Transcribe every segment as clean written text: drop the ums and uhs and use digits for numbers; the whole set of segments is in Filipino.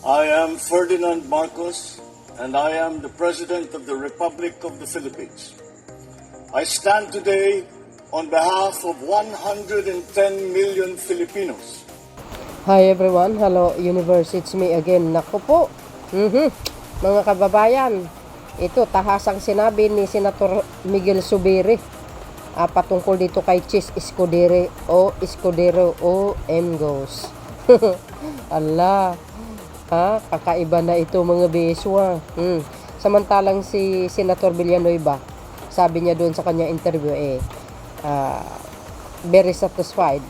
I am Ferdinand Marcos, and I am the President of the Republic of the Philippines. I stand today on behalf of 110 million Filipinos. Hi everyone, hello universe, it's me again. Naku po, mga kababayan, ito tahasang sinabi ni Senator Miguel Zubiri patungkol dito kay Chis Escudero o Mgos. Allah, kakaiba na ito mga beswa. Samantalang si Senator Villanueva, sabi niya doon sa kanya interview very satisfied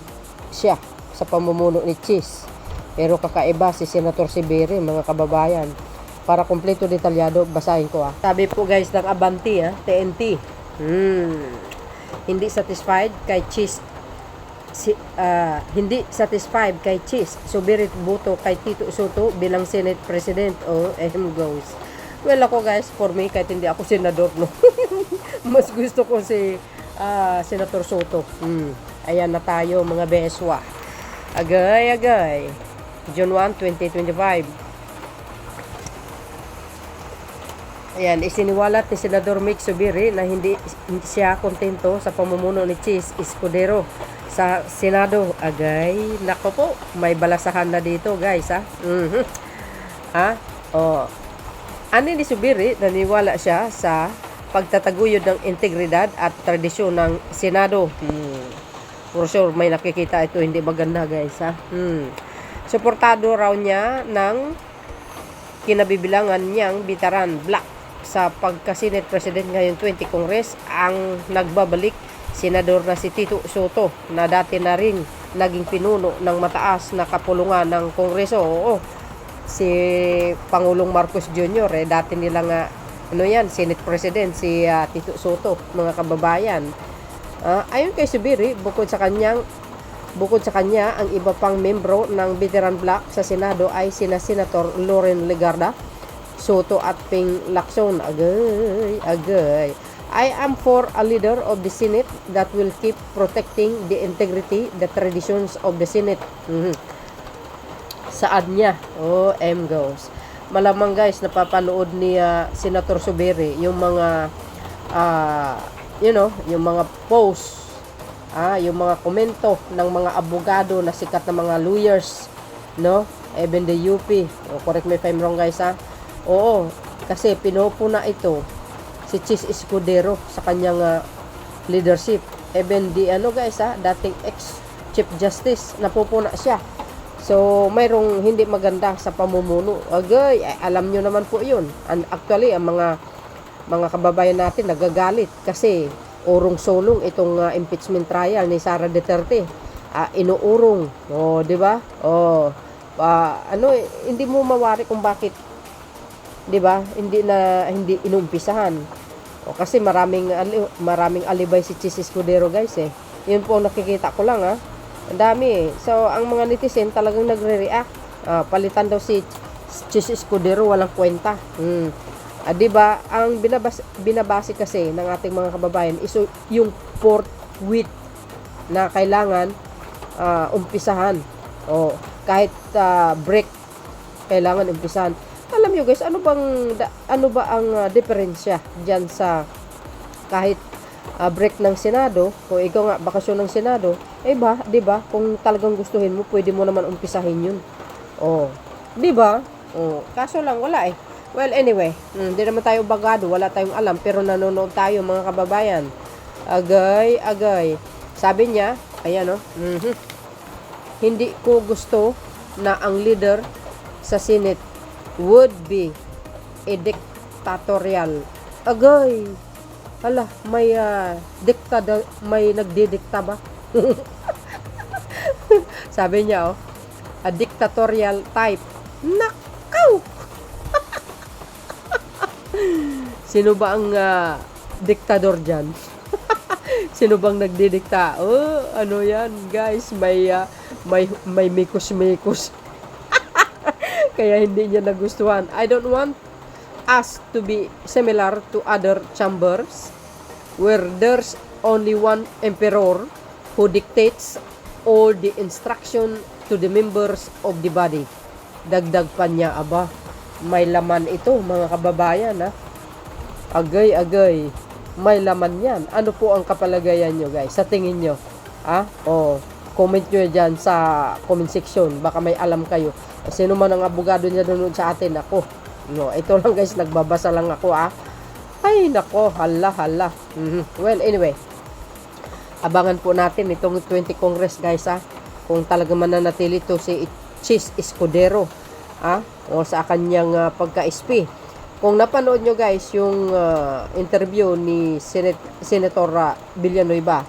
siya sa pamumuno ni Chis. Pero kakaiba si Senator Zubiri, mga kababayan. Para kumpleto detalyado, basahin ko Sabi po guys ng Abanti TNT. Hindi satisfied kay Chis. Hindi satisfied kay Chis. Zubiri buto kay Tito Soto bilang Senate President o Mgos. Well ako guys, for me, kahit hindi ako senador, no? Mas gusto ko si Senator Soto. Ayan na tayo mga beswa. Agay. June 1, 2025. Ayan, isiniwalat ni Senador Miguel Zubiri na hindi siya kontento sa pamumuno ni Chis Escudero sa Senado. Agay, nako po, may balasahan na dito guys Ani ni Zubiri, naniwala siya sa pagtataguyod ng integridad at tradisyon ng Senado. For sure, may nakikita ito hindi maganda guys Suportado raw niya ng kinabibilangan niyang veteran black sa pagka-Senate President ngayon 20 Congress ang nagbabalik senador na si Tito Soto na dati na rin naging pinuno ng mataas na kapulungan ng Kongreso. Oo, si Pangulong Marcos Jr. Dati nila nga Senate President si Tito Soto, mga kababayan. Ayon kay Zubiri, bukod sa kanya, ang iba pang membro ng veteran bloc sa Senado ay sina Senator Loren Legarda, Soto at Ping Lacson. Agay. I am for a leader of the Senate that will keep protecting the integrity, the traditions of the Senate. Saad niya. Mgos. Malamang guys, napapanood ni Senator Zubiri yung mga yung mga posts, yung mga komento ng mga abogado na sikat na mga lawyers, even the UP. Correct me if I'm wrong guys Oo, kasi pinupuna ito si Chis Escudero sa kanyang leadership. Even the dating ex-Chief Justice, napupuna siya. So, mayroong hindi maganda sa pamumuno. Agay, alam nyo naman po yun. And actually, ang mga kababayan natin nagagalit kasi urong-sulong itong impeachment trial ni Sara Duterte. Inuurong. Di ba? Hindi mo mawari kung bakit, di ba? Hindi inumpisahan. Kasi maraming alibay si Chis Escudero guys Yun po nakikita ko lang Ang dami So, ang mga netizen talagang nagre-react. Palitan daw si Chis Escudero, walang kwenta. Di ba? Ang binabase kasi ng ating mga kababayan is yung forthwith na kailangan umpisahan. Kahit break kailangan umpisahan. Alam nyo guys, ano ba ang diferensya diyan sa kahit break ng Senado, kung ikaw nga bakasyon ng Senado, di ba? Kung talagang gustuhin mo, pwede mo naman umpisahin yun. Di ba? Kaso lang wala Well, anyway, hindi naman tayo bagado, wala tayong alam, pero nanonood tayo mga kababayan. Agay. Sabi niya, ayan hindi ko gusto na ang leader sa Senate would be a dictatorial. Agay. Hala, may may nagdidikta ba? Sabi niya, a dictatorial type. Nakaw! Sino ba ang diktador dyan? Sino bang nagdidikta? Ano yan, guys? May mikos-mikos. Kaya hindi niya nagustuhan. I don't want us to be similar to other chambers where there's only one emperor who dictates all the instruction to the members of the body. Dagdag pa niya, aba, may laman ito mga kababayan ha. Agay, may laman yan. Ano po ang kapalagayan nyo guys? Sa tingin nyo? Ha? O, comment nyo dyan sa comment section. Baka may alam kayo. Sino man ang abogado niya doon sa atin? Ako. No, ito lang guys, nagbabasa lang ako ha. Ay, nako, hala. Well, anyway. Abangan po natin itong 20 Congress guys ha. Kung talaga mananatili to si Chis Escudero ha? O sa kanyang pagka-SP. Kung napanood nyo guys yung interview ni Senator Villanueva,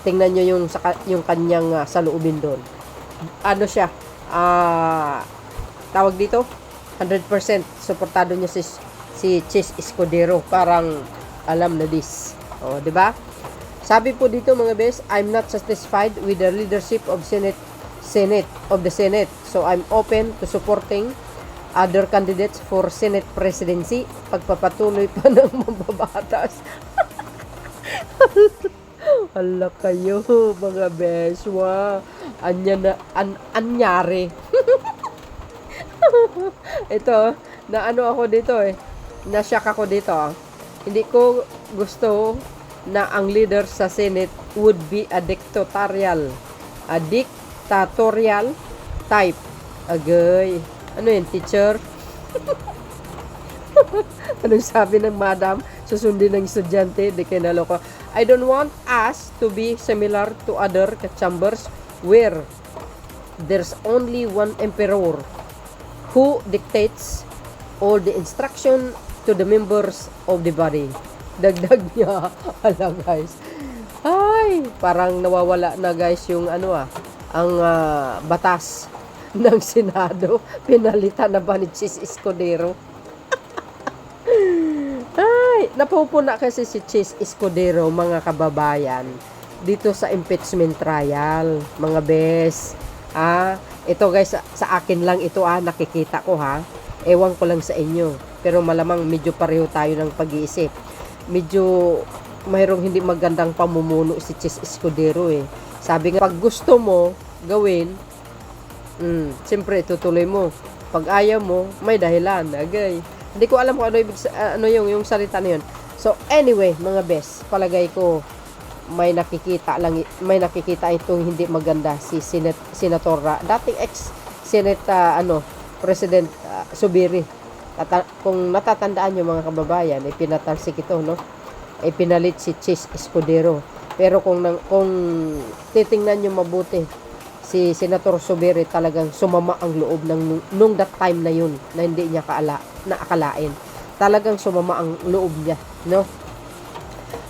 tingnan nyo yung kanyang saloobin doon. Ano siya? Tawag dito? 100% suportado niya si Chis Escudero. Parang alam na this. O, di ba? Sabi po dito mga bes, I'm not satisfied with the leadership of Senate, so I'm open to supporting other candidates for Senate presidency. Pagpapatuloy pa ng mababatas. Hala kayo mga bes, anyari. Ito, na ano ako dito na-shock ako dito Hindi ko gusto na ang leader sa Senate would be a dictatorial type. Agay. Ano yun, teacher? Anong sabi ng madam? Susundin ng estudyante, di kayo naloko. I don't want us to be similar to other chambers where there's only one emperor who dictates all the instruction to the members of the body. Dagdag niya. Alam guys. Ay, parang nawawala na guys yung ang batas ng Senado. Pinalitan na ba ni Chis Escudero? Ay, napupuna kasi si Chis Escudero mga kababayan dito sa impeachment trial, mga bes. Ito guys, sa akin lang ito nakikita ko Ewan ko lang sa inyo. Pero malamang medyo pareho tayo ng pag-iisip. Medyo mayroong hindi magandang pamumuno si Chis Escudero Sabi nga, pag gusto mo gawin, siyempre tutuloy mo. Pag ayaw mo, may dahilan. Agay. Hindi ko alam kung ano yung salita na yun. So anyway, mga best, palagay ko may nakikita itong hindi maganda si Senator dating ex-Senate President Zubiri. Kung natatandaan nyo mga kababayan, pinatalsik ito, no? Pinalit si Chis Escudero. Pero kung titingnan nyo mabuti, si Senator Zubiri talagang sumama ang loob nung that time na yun, na hindi niya naakalain. Talagang sumama ang loob niya, no?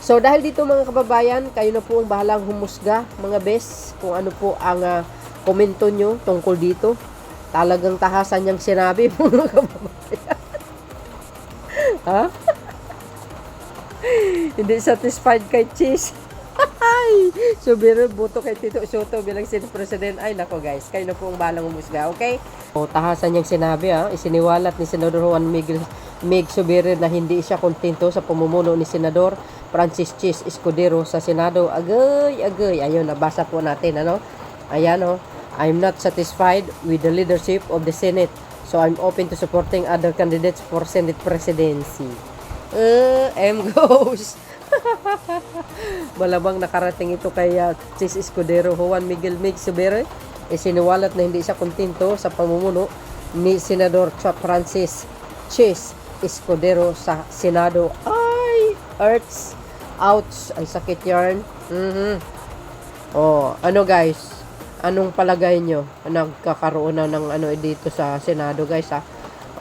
So dahil dito mga kababayan, kayo na po ang bahalang humusga mga bes, kung ano po ang komento nyo tungkol dito. Talagang tahasan niyang sinabi mga kababayan. Ha? Hindi satisfied kay Chis. Zubiri, buto kay Tito Soto bilang Senate President. Ay nako guys, kayo na po ang bahalang humusga, okay? O, tahasan niyang sinabi isiniwalat ni Senador Juan Mig Zubiri na hindi siya kontento sa pamumuno ni Senador Francis Chis Escudero sa Senado. Agay. Ayun, nabasa po natin, Ayan, I'm not satisfied with the leadership of the Senate, so I'm open to supporting other candidates for Senate presidency. Goes. Malamang nakarating ito kay Chis Escudero. Juan Miguel Mig Zubiri siniwalat na hindi siya kontento sa pamumuno ni Senador Francis Chis Escudero sa Senado. Ay, hurts. Ouch, ang sakit yarn. Ano guys? Anong palagay nyo? Nagkakaroon na ng dito sa Senado guys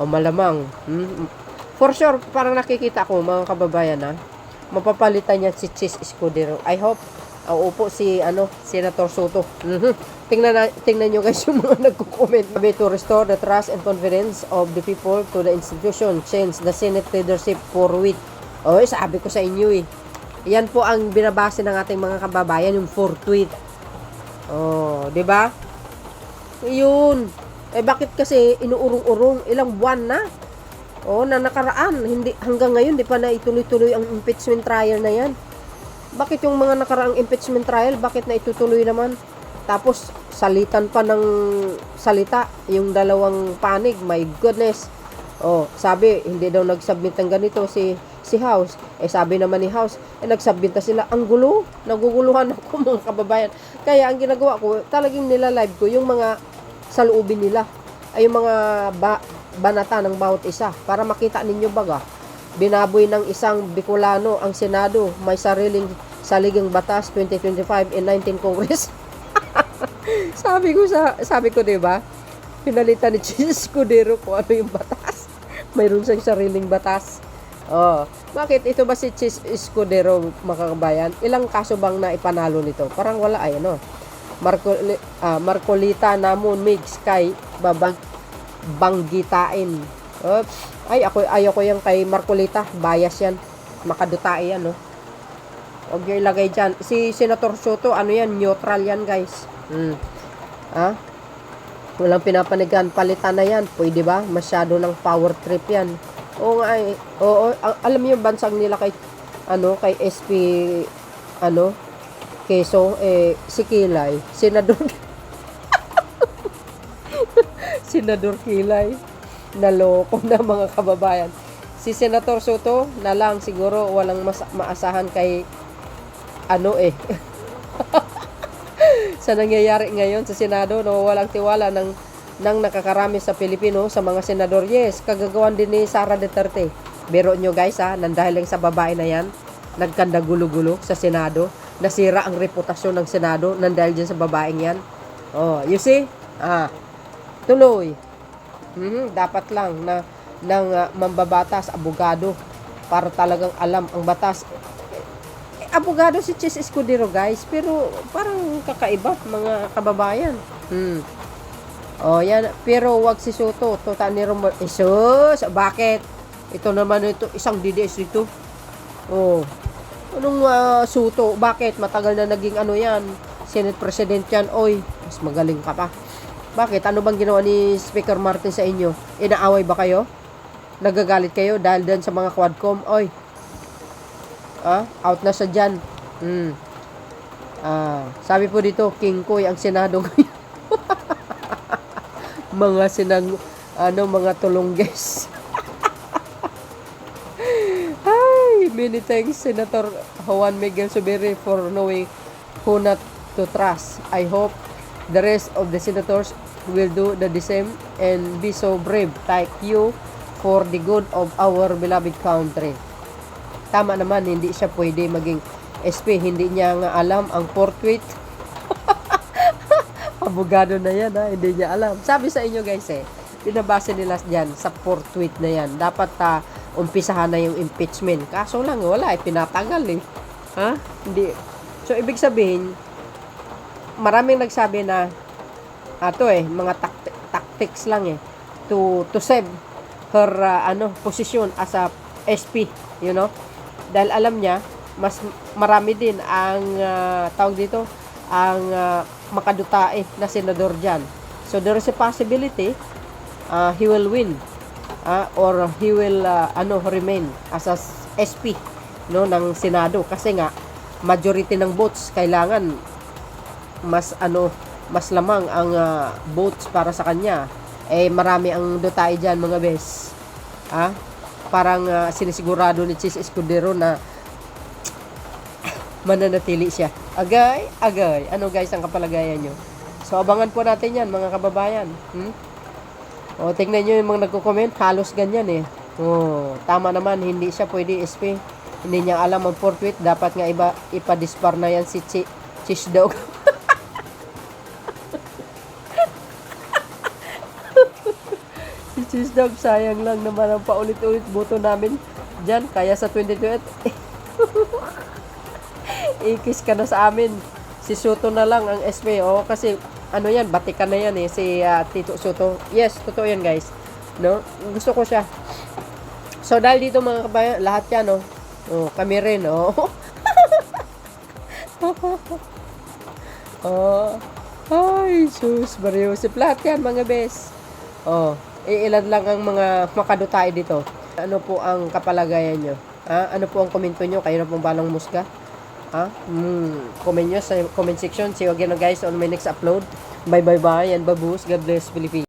malamang. For sure, parang nakikita ko mga kababayan mapapalitan niya si Chis Escudero. I hope upo si Senator Soto. Tingnan nyo guys yung mga nagko-comment. To restore the trust and confidence of the people to the institution, change the Senate leadership forthwith. Sabi ko sa inyo yan po ang binabase ng ating mga kababayan, yung forthwith. Di ba? Yun. Bakit kasi inuurong-urong ilang buwan na? Na nakaraan, hanggang ngayon di pa na ituloy-tuloy ang impeachment trial na yan. Bakit yung mga nakaraang impeachment trial, bakit na itutuloy naman? Tapos, salitan pa ng salita, yung dalawang panig, my goodness. Oh, sabi, hindi daw nag-submit ng ganito si House. Sabi naman ni House, nag-submit na sila. Ang gulo, naguguluhan ako mga kababayan. Kaya, ang ginagawa ko, talagang nilalive ko yung mga saloobin nila. Ay, yung mga banata ng bawat isa. Para makita ninyo baga, binaboy ng isang Bicolano ang Senado, may saligang batas 2025 in 19 Congress. sabi ko 'di ba? Pinalitan ni Jesus Escudero kung ano yung batas. Mayroon siyang sariling batas. Oh, bakit ito ba si Jesus Escudero, mga kabayan? Ilang kaso bang na ipanalo nito? Parang wala ay ano. Marcolita namon mix kay banggitain. Oops. Ay, ayaw ko yung kay Marcolita. Bias yan. Makadutai yan, no? Huwag nyo ilagay dyan. Si Senator Soto, ano yan? Neutral yan, guys. Ha? Walang pinapanigan. Palitan na yan. Pwede ba? Masyado ng power trip yan. Oo nga eh. Oo, alam niyo yung bansang nila kay, kay SP, Quezon, si Kilay. Senador Kilay. Naloko na mga kababayan. Si Senator Soto na lang siguro walang maasahan kay sa nangyayari ngayon sa Senado, no, walang tiwala ng nakakarami sa Pilipino sa mga senador. Yes, kagagawan din ni Sara Duterte. Biro nyo guys nang dahil lang sa babae na yan, nagkanda gulo-gulo sa Senado, nasira ang reputasyon ng Senado nang dahil dyan sa babaeng yan. Oh, you see? Tuloy. Dapat lang na ng mambabatas, abogado, para talagang alam ang batas. Abogado si Chis Escudero, guys, pero parang kakaiba, mga kababayan. Oh, yan. Pero wag si Soto. Sus, bakit? Ito naman ito, isang DDS dito. Oh. Anong Soto? Bakit? Matagal na naging yan. Senate President yan. Oy, mas magaling ka pa. Bakit? Ano bang ginawa ni Speaker Martin sa inyo? Inaaway ba kayo? Nagagalit kayo dahil din sa mga quadcom? Oy. Out na siya dyan. Sabi po dito, King Koy ang Senado ngayon. Mga tulongges. Hi, many thanks Senator Juan Miguel Zubiri for knowing who not to trust. I hope the rest of the senators will do the same and be so brave like you for the good of our beloved country. Tama naman, hindi siya pwede maging SP. Hindi niya nga alam ang forthwith. Abogado na yan, hindi niya alam. Sabi sa inyo guys pinabase nila dyan sa forthwith na yan. Dapat umpisahan na yung impeachment. Kaso lang, wala pinatagal Hindi. So, ibig sabihin, maraming nagsabi na mga tactics lang to save her position as a SP, you know. Dahil alam niya, mas marami din ang tawag dito, ang makadutae na senador dyan. So, there is a possibility he will win or he will remain as a SP ng Senado. Kasi nga, majority ng votes kailangan mas lamang ang votes para sa kanya. Marami ang dutae dyan, mga bes. Parang sinisigurado ni Chis Escudero na mananatili siya. Agay. Ano guys ang kapalagayan nyo? So, abangan po natin yan, mga kababayan. O, tingnan nyo yung mga nagko-comment, halos ganyan tama naman, hindi siya pwede SP. Hindi niya alam ang forthwith. Dapat nga ipadispar na yan si Chis Dog. Si Chis Dog, sayang lang naman ang paulit-ulit boto namin dyan. Kaya sa 2028, ikis ka na sa amin. Si Soto na lang ang SP. Kasi yan, batikan na yan si Tito Soto. Yes, totoo yan guys. No? Gusto ko siya. So, dahil dito mga kabayan, lahat yan, kami rin, ay, sus, Mariusip. Lahat yan, mga bes. Ilan lang ang mga makadutay dito. Ano po ang kapalagayan nyo? Ano po ang komento nyo? Kayo na pong balang musga? Comment nyo sa comment section. See you again guys on my next upload. Bye bye bye and babush. God bless Philippines.